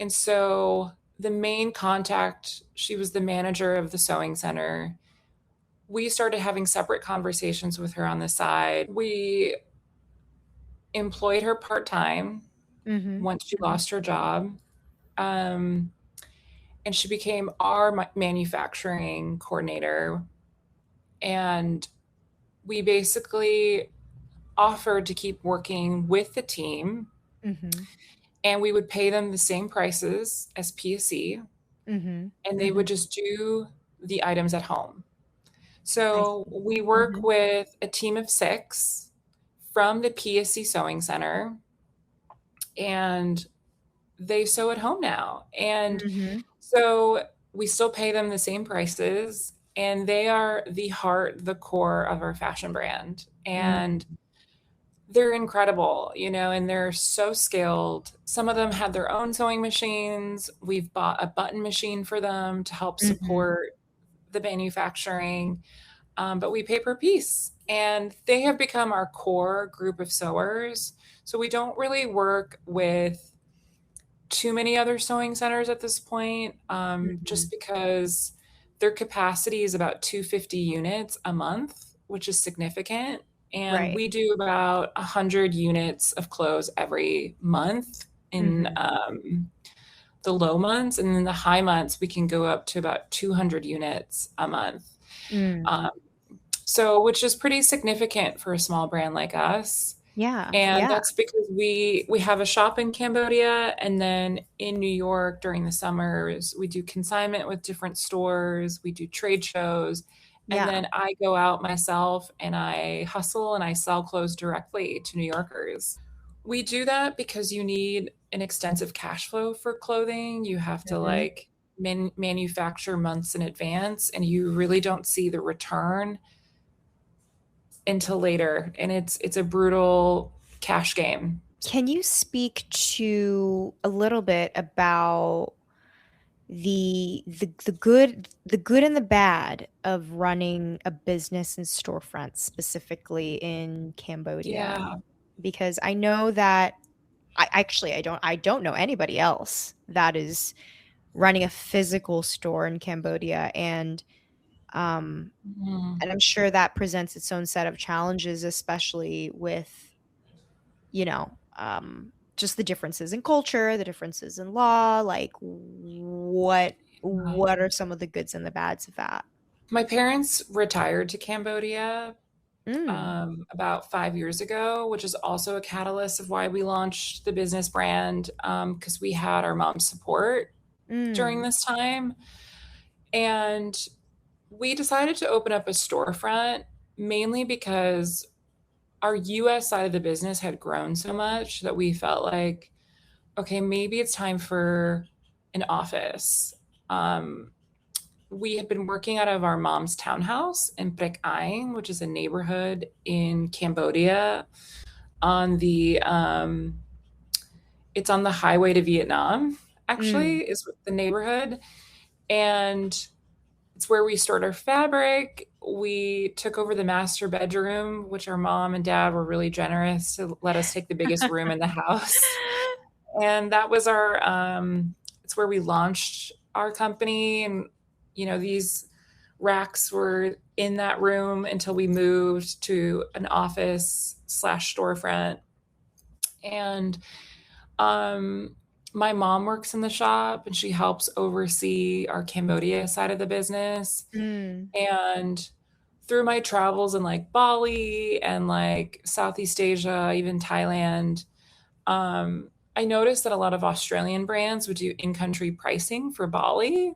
And so the main contact, she was the manager of the sewing center. We started having separate conversations with her on the side. We employed her part time Hmm. once she Hmm. lost her job. Um, and she became our manufacturing coordinator. And we basically offered to keep working with the team, Hmm. and we would pay them the same prices as PSC, Hmm. and they Hmm. would just do the items at home. I So see. we work Hmm. with a team of 6 from the PSC Sewing Center, and they sew at home now. And Hmm. so we still pay them the same prices, and they are the heart, the core of our fashion brand. Mm. And they're incredible, and they're so skilled. Some of them had their own sewing machines. We've bought a button machine for them to help Hmm. support the manufacturing, but we pay per piece. And they have become our core group of sewers. So we don't really work with too many other sewing centers at this point, Hmm. just because their capacity is about 250 units a month, which is significant. And Right. we do about 100 units of clothes every month in Hmm. the low months. And in the high months, we can go up to about 200 units a month. Mm. Um, so, which is pretty significant for a small brand like us. Yeah. And Yeah. that's because we have a shop in Cambodia, and then in New York during the summers, we do consignment with different stores, we do trade shows, and Yeah. then I go out myself and I hustle and I sell clothes directly to New Yorkers. We do that because you need an extensive cash flow for clothing. You have to Mhm. like manufacture months in advance, and you really don't see the return until later, and it's a brutal cash game. Can you speak to a little bit about the good and the bad of running a business and storefront specifically in Cambodia? Yeah. Because I know that I don't know anybody else that is running a physical store in Cambodia, um Mhm. and I'm sure that presents its own set of challenges, especially with, you know, just the differences in culture, the differences in law, like what are some of the goods and the bads of that? My parents retired to Cambodia Mm, about 5 years ago, which is also a catalyst of why we launched the business brand, because we had our mom's support during mm, this time. And we decided to open up a storefront mainly because our US side of the business had grown so much that we felt like, okay, maybe it's time for an office. Um, we had been working out of our mom's townhouse in Prek Aing, which is a neighborhood in Cambodia on the it's on the highway to Vietnam, mm. actually, is the neighborhood. And it's where we stored our fabric. We took over the master bedroom, which our mom and dad were really generous to let us take the biggest room in the house. And that was our it's where we launched our company. And these racks were in that room until we moved to an office slash storefront. And um my mom works in the shop and she helps oversee our Cambodia side of the business. Mm, And through my travels in like Bali and like Southeast Asia, even Thailand, I noticed that a lot of Australian brands would do in-country pricing for Bali.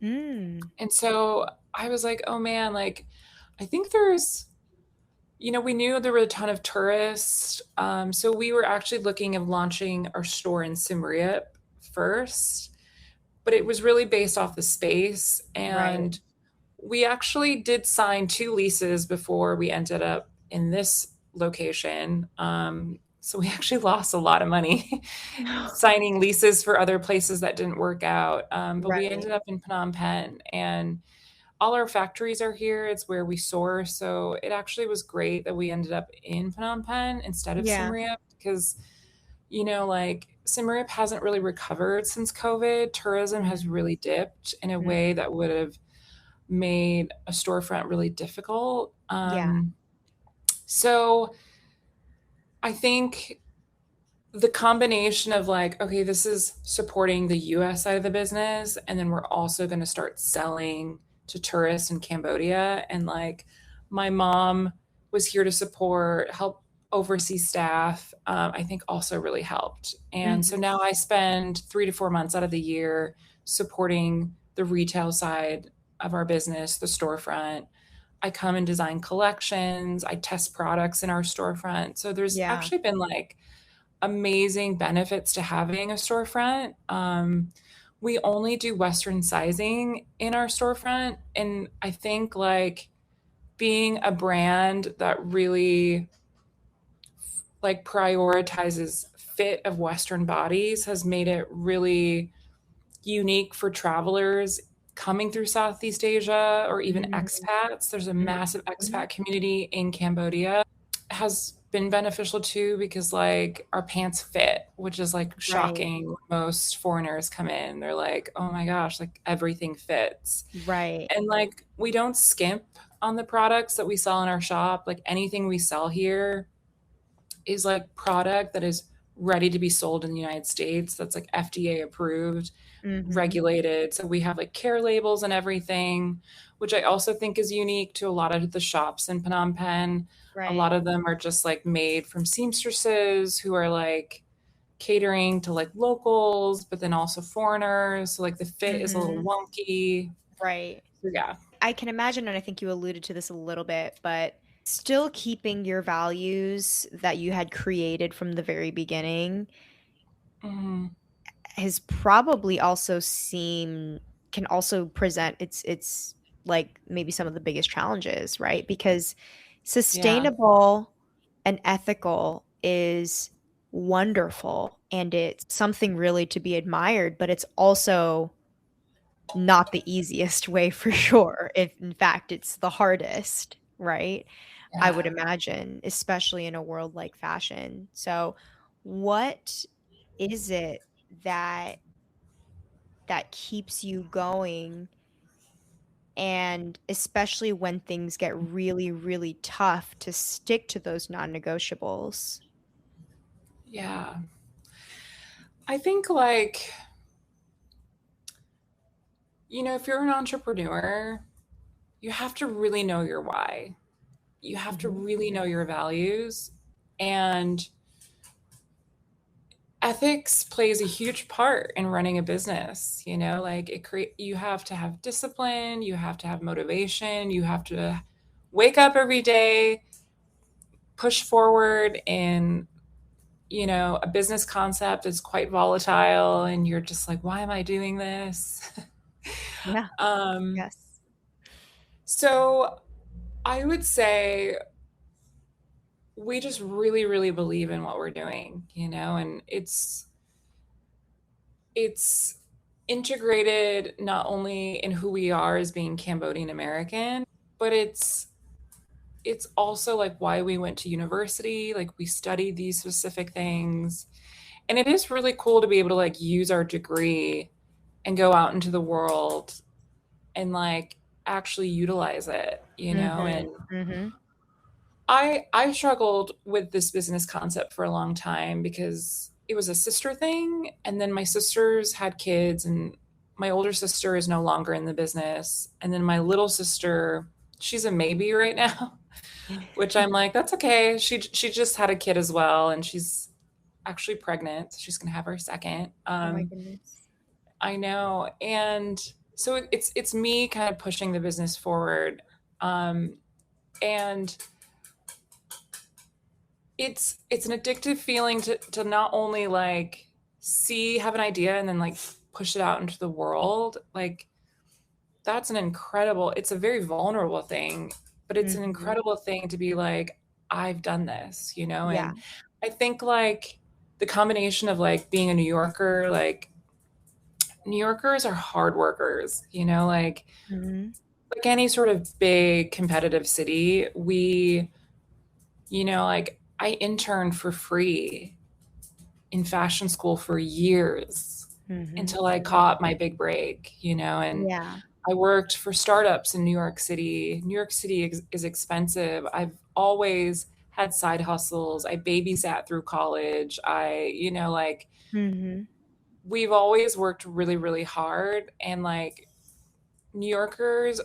mm, And so I was like, oh man, like I think we knew there were a ton of tourists. So we were actually looking of launching our store in Siem Reap first, but it was really based off the space. right. And we actually did sign two leases before we ended up in this location. So we actually lost a lot of money signing leases for other places that didn't work out. But we Right. ended up in Phnom Penh, and all our factories are here. It's where we source. So it actually was great that we ended up in Phnom Penh instead of Siem Yeah. Reap because, like Siem Reap hasn't really recovered since COVID. Tourism has Mm, really dipped in a way mm. that would have made a storefront really difficult. Yeah. So I think the combination of like, okay, this is supporting the US side of the business, and then we're also going to start selling to tourists in Cambodia. And like, my mom was here to support, help oversee staff, I think also really helped. And so Mhm. now I spend 3 to 4 months out of the year supporting the retail side of our business, the storefront. I come and design collections, I test products in our storefront. So there's Yeah. actually been like amazing benefits to having a storefront. We only do Western sizing in our storefront. And I think like being a brand that really like prioritizes fit of Western bodies has made it really unique for travelers coming through Southeast Asia or even Mm, expats. There's a massive mhm. expat community in Cambodia. It has been beneficial too because like our pants fit, which is like Right. shocking when most foreigners come in. They're like, "Oh my gosh, like everything fits." Right. And like we don't skimp on the products that we sell in our shop. Like anything we sell here is like product that is ready to be sold in the United States that's like FDA approved, Mm-hmm. regulated. So we have like care labels and everything, which I also think is unique to a lot of the shops in Phnom Penh. A Right. lot of them are just like made from seamstresses who are like catering to like locals, but then also foreigners. So like the fit is a little Mm-hmm. wonky. Right. So yeah. I can imagine, and I think you alluded to this a little bit, but still keeping your values that you had created from the very beginning Mhm. has probably also can also present its like maybe some of the biggest challenges, right? Because Yeah. sustainable and ethical is wonderful and it's something really to be admired, but it's also not the easiest way for sure. If in fact it's the hardest, right? I would Yeah. imagine, especially in a world like fashion. So, what is it that keeps you going, and especially when things get really, really tough to stick to those non-negotiables? Yeah. I think like, if you're an entrepreneur, you have to really know your why. You have to Mhm. really know your values, and ethics plays a huge part in running a business. Like you have to have discipline, you have to have motivation, you have to wake up every day, push forward in a business concept is quite volatile and you're just like, why am I doing this? Yeah. um Yes. so I would say we just really, really believe in what we're doing, and it's integrated not only in who we are as being Cambodian American, but it's also like why we went to university, like we studied these specific things. And it is really cool to be able to like use our degree and go out into the world and like actually utilize it, Mhm. and Mhm. I struggled with this business concept for a long time because it was a sister thing, and then my sisters had kids, and my older sister is no longer in the business, and then my little sister, she's a maybe right now, which I'm like, that's okay. She just had a kid as well, and she's actually pregnant. She's gonna have her second. Oh my goodness. I know, and so it's me kind of pushing the business forward, um, and it's an addictive feeling to not only like have an idea and then like push it out into the world. Like that's it's a very vulnerable thing, but it's an Mhm. incredible thing to be like, I've done this, Yeah. and I think like the combination of like being a New Yorker, like New Yorkers are hard workers, Mhm. like any sort of big competitive city, like I interned for free in fashion school for years Mhm. until I caught my big break, and Yeah. I worked for startups in New York City. New York City is expensive. I've always had side hustles. I babysat through college. Like Mhm. we've always worked really, really hard. And like New Yorkers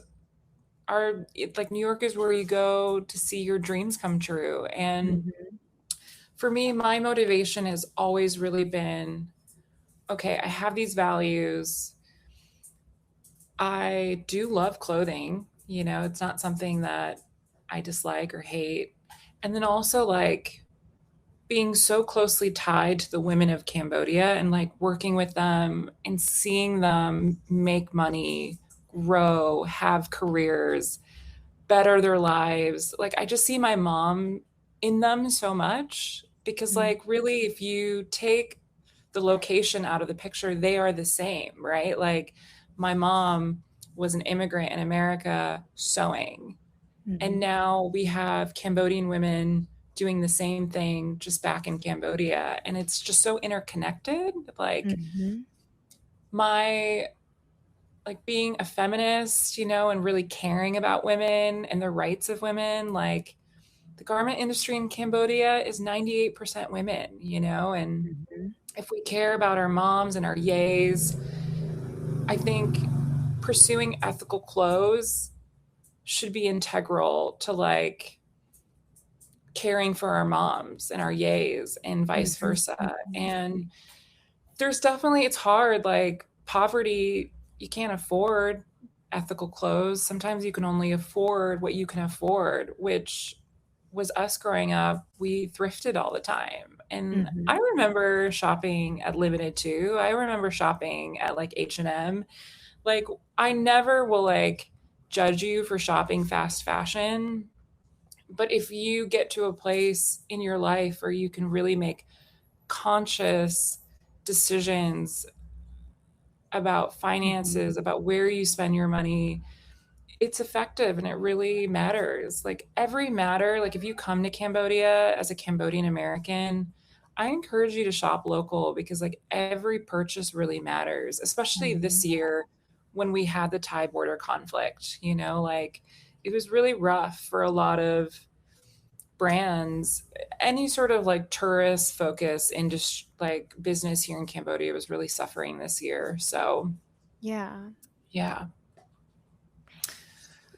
like New York is where you go to see your dreams come true. And Mhm. for me, my motivation has always really been, okay, I have these values. I do love clothing. It's not something that I dislike or hate. And then also like being so closely tied to the women of Cambodia and like working with them and seeing them make money, grow, have careers, better their lives. Like I just see my mom in them so much because Mhm. like really if you take the location out of the picture, they are the same, right? Like my mom was an immigrant in America sewing. And Mhm. now we have Cambodian women doing the same thing just back in Cambodia. And it's just so interconnected. Like Mhm. my like being a feminist, and really caring about women and the rights of women, like the garment industry in Cambodia is 98% women, and Mhm. if we care about our moms and our yays, I think pursuing ethical clothes should be integral to like caring for our moms and our yays and vice Mhm. versa. Mhm. And there's definitely, it's hard, like poverty, you can't afford ethical clothes. Sometimes you can only afford what you can afford, which was us growing up. We thrifted all the time. And I Mhm. remember shopping at Limited too. I remember shopping at like H&M. Like I never will like judge you for shopping fast fashion, but if you get to a place in your life where you can really make conscious decisions about Mhm. finances, about where you spend your money, it's effective and it really matters. Like every matter, like if you come to Cambodia as a Cambodian American, I encourage you to shop local because like every purchase really matters, especially this Mhm. year when we had the Thai border conflict, like it was really rough for a lot of brands. Any sort of like tourist focus industry like business here in Cambodia was really suffering this year. So Yeah. yeah.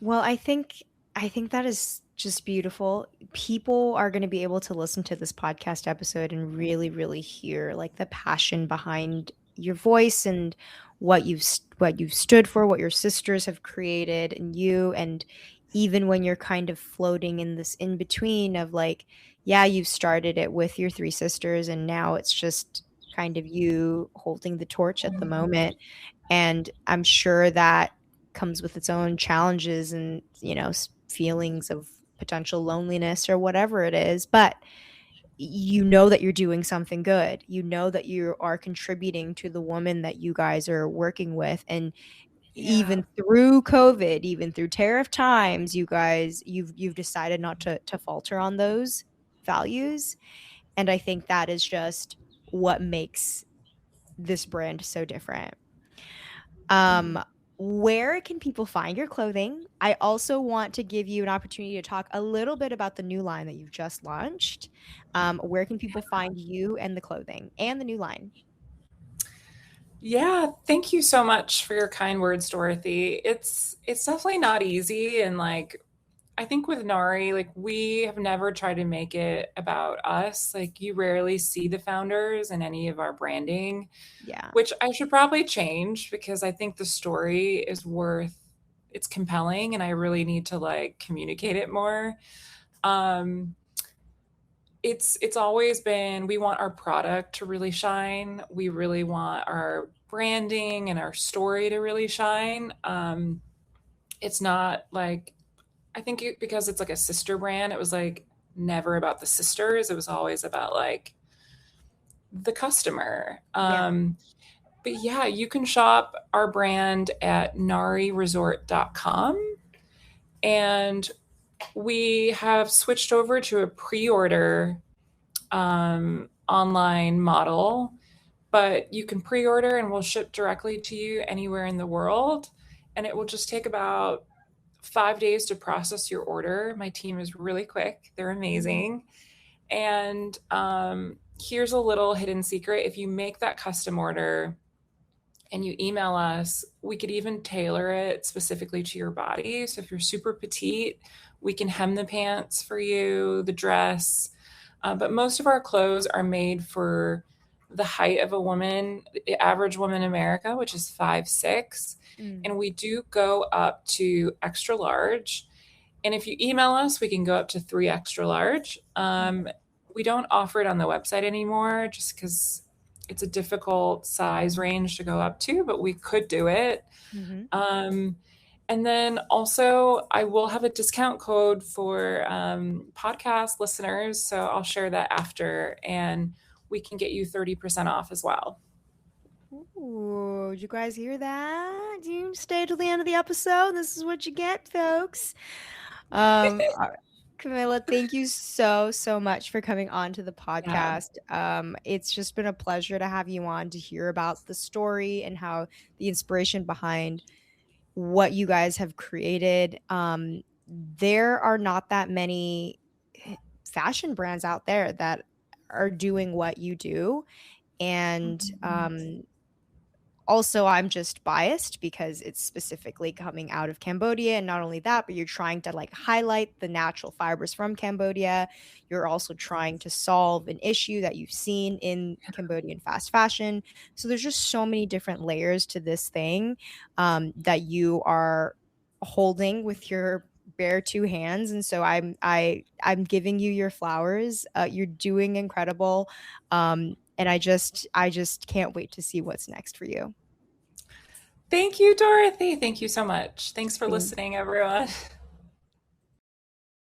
Well, I think that is just beautiful. People are going to be able to listen to this podcast episode and really really hear like the passion behind your voice and what you've stood for, what your sisters have created and you, and even when you're kind of floating in this in between of like, yeah, you've started it with your three sisters and now it's just kind of you holding the torch at the moment. And I'm sure that comes with its own challenges and, feelings of potential loneliness or whatever it is. But you know that you're doing something good. You know that you are contributing to the woman that you guys are working with. And Yeah. even through COVID, even through tariff times, you guys, you've decided not to falter on those values. And I think that is just what makes this brand so different. Mhm. Um, where can people find your clothing? I also want to give you an opportunity to talk a little bit about the new line that you've just launched. Where can people find you and the clothing and the new line? Yeah, thank you so much for your kind words, Dorothy. It's definitely not easy, and like I think with Nari, like we have never tried to make it about us. Like you rarely see the founders in any of our branding, Yeah. which I should probably change because I think the story is it's compelling and I really need to like communicate it more. Um it's always been we want our product to really shine. We really want our branding and our story to really shine. It's not like because it's like a sister brand, it was like never about the sisters. It was always about like the customer. Yeah. But yeah, you can shop our brand at naryresort.com. And we have switched over to a pre order online model, but you can pre order and we'll ship directly to you anywhere in the world. And it will just take about 5 days to process your order. My team is really quick, they're Mhm. amazing. And here's a little hidden secret: if you make that custom order and you email us, we could even tailor it specifically to your body. So if you're super petite, we can hem the pants for you, the dress. But most of our clothes are made for the height of a woman, the average woman in America, which is 5'6". Mm. And we do go up to extra large. And if you email us, we can go up to 3 extra large. We don't offer it on the website anymore just because it's a difficult size range to go up to, but we could do it. Mhm. Um, and then also, I will have a discount code for podcast listeners. So I'll share that after, and we can get you 30% off as well. Ooh, did you guys hear that? You stay till the end of the episode. This is what you get, folks. Uh, Camilla, thank you so, so much for coming on to the Yeah. podcast. It's just been a pleasure to have you on to hear about the story and how the inspiration behind what you guys have created. There are not that many fashion brands out there that are doing what you do. And also, I'm just biased because it's specifically coming out of Cambodia. And not only that, but you're trying to like highlight the natural fibers from Cambodia. You're also trying to solve an issue that you've seen in Cambodian fast fashion. So there's just so many different layers to this thing that you are holding with your bare two hands. And so I'm giving you your flowers. You're doing incredible. And I just can't wait to see what's next for you. Thank you, Dorothy. Thank you so much. Thanks for Thank listening, everyone.